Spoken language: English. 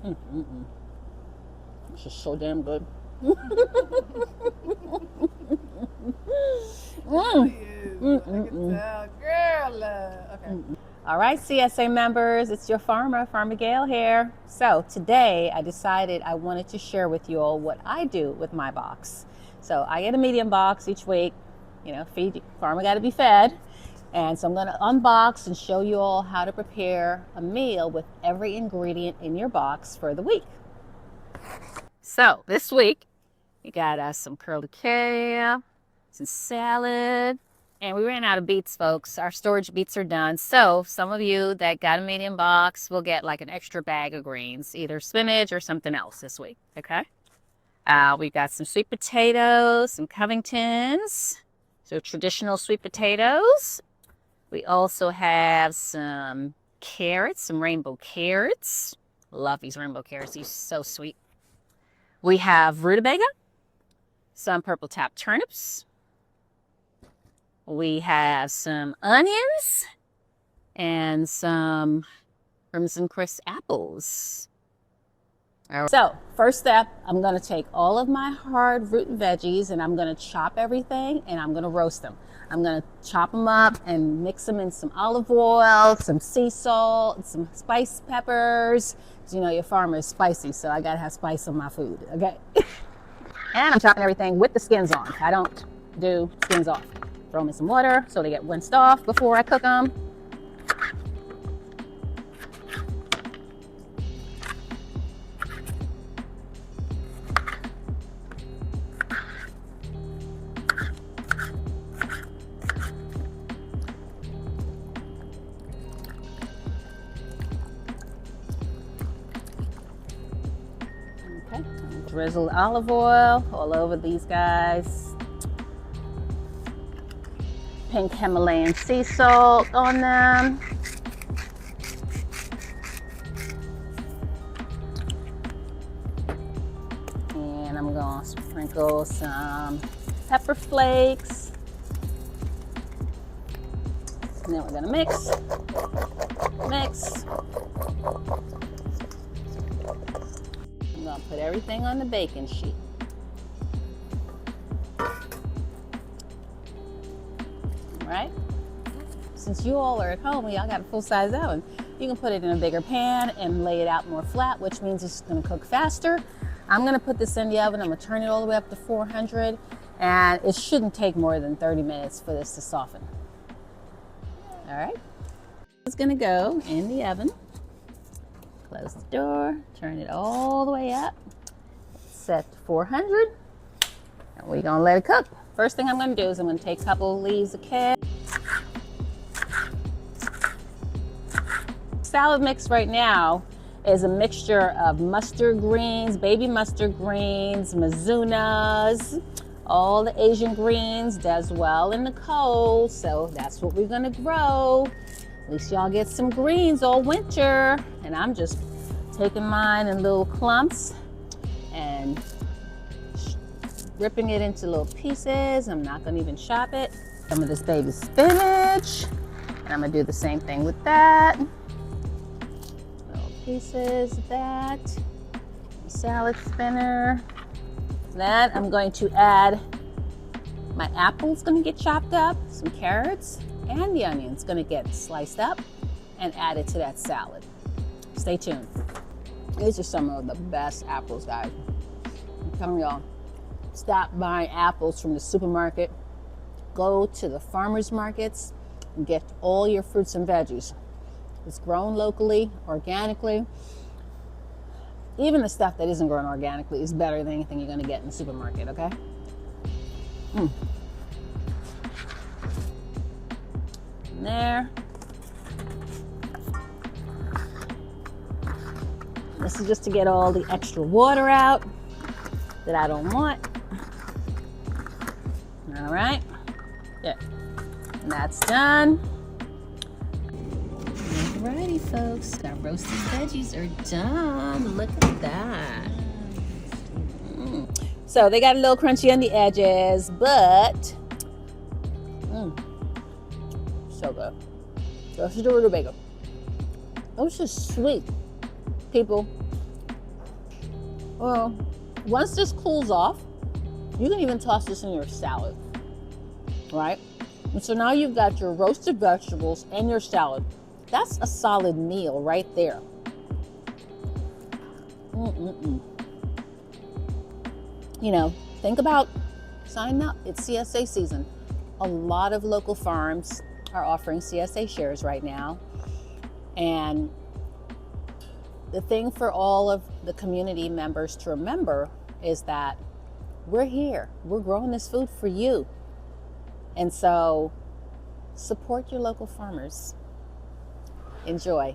This is so damn good. All right, CSA members, it's your Farmer Gale here. So today I decided I wanted to share with you all what I do with my box. So I get a medium box each week. You know, farmer got to be fed. And so I'm going to unbox and show you all how to prepare a meal with every ingredient in your box for the week. So this week, we got us some curly kale, some salad, and we ran out of beets, folks. Our storage beets are done. So some of you that got a medium box will get like an extra bag of greens, either spinach or something else this week, okay? We've got some sweet potatoes, some Covingtons, so traditional sweet potatoes. We also have some carrots, some rainbow carrots. Love these rainbow carrots, these are so sweet. We have Rutabaga, some purple top turnips. We have some onions and some Crimson Crisp apples. So first step, I'm going to take all of my hard root veggies and I'm going to chop everything and I'm going to roast them. I'm going to chop them up and mix them in some olive oil, some sea salt, some spice peppers. You know, your farmer is spicy, so I got to have spice on my food, okay? And I'm chopping everything with the skins on. I don't do skins off. Throw them in some water so they get rinsed off before I cook them. Okay, drizzle olive oil all over these guys. Pink Himalayan sea salt on them. And I'm going to sprinkle some pepper flakes. And then we're going to mix. I'm going to put everything on the baking sheet. Right? Since you all are at home and y'all got a full-size oven, you can put it in a bigger pan and lay it out more flat, which means it's going to cook faster. I'm going to put this in the oven. I'm going to turn it all the way up to 400, and it shouldn't take more than 30 minutes for this to soften. All right. It's going to go in the oven. Close the door, turn it all the way up, set to 400, and we're going to let it cook. First thing I'm going to do is I'm going to take a couple leaves of kale. Salad mix right now is a mixture of mustard greens, baby mustard greens, mizunas, all the Asian greens, does well in the cold, so that's what we're going to grow. At least y'all get some greens all winter. And I'm just taking mine in little clumps and ripping it into little pieces. I'm not going to even chop it. Some of this baby spinach, and I'm going to do the same thing with that. Little pieces of that. Salad spinner. Then I'm going to add my apple's going to get chopped up, some carrots, and the onion's going to get sliced up and added to that salad. Stay tuned. These are some of the best apples, guys. I'm telling y'all. Stop buying apples from the supermarket. Go to the farmers markets and get all your fruits and veggies. It's grown locally, organically. Even the stuff that isn't grown organically is better than anything you're going to get in the supermarket, okay? In there. This is just to get all the extra water out that I don't want. All right, yeah, and that's done. Alrighty, folks, our roasted veggies are done. Look at that. So they got a little crunchy on the edges, but so good. Roasted rutabaga. Those are sweet, people. Well, once this cools off, you can even toss this in your salad, right? And so now you've got your roasted vegetables and your salad. That's a solid meal right there. Mm-mm-mm. You know, think about signing up. It's CSA season. A lot of local farms are offering CSA shares right now. And the thing for all of the community members to remember is that we're here. We're growing this food for you. And so support your local farmers. Enjoy.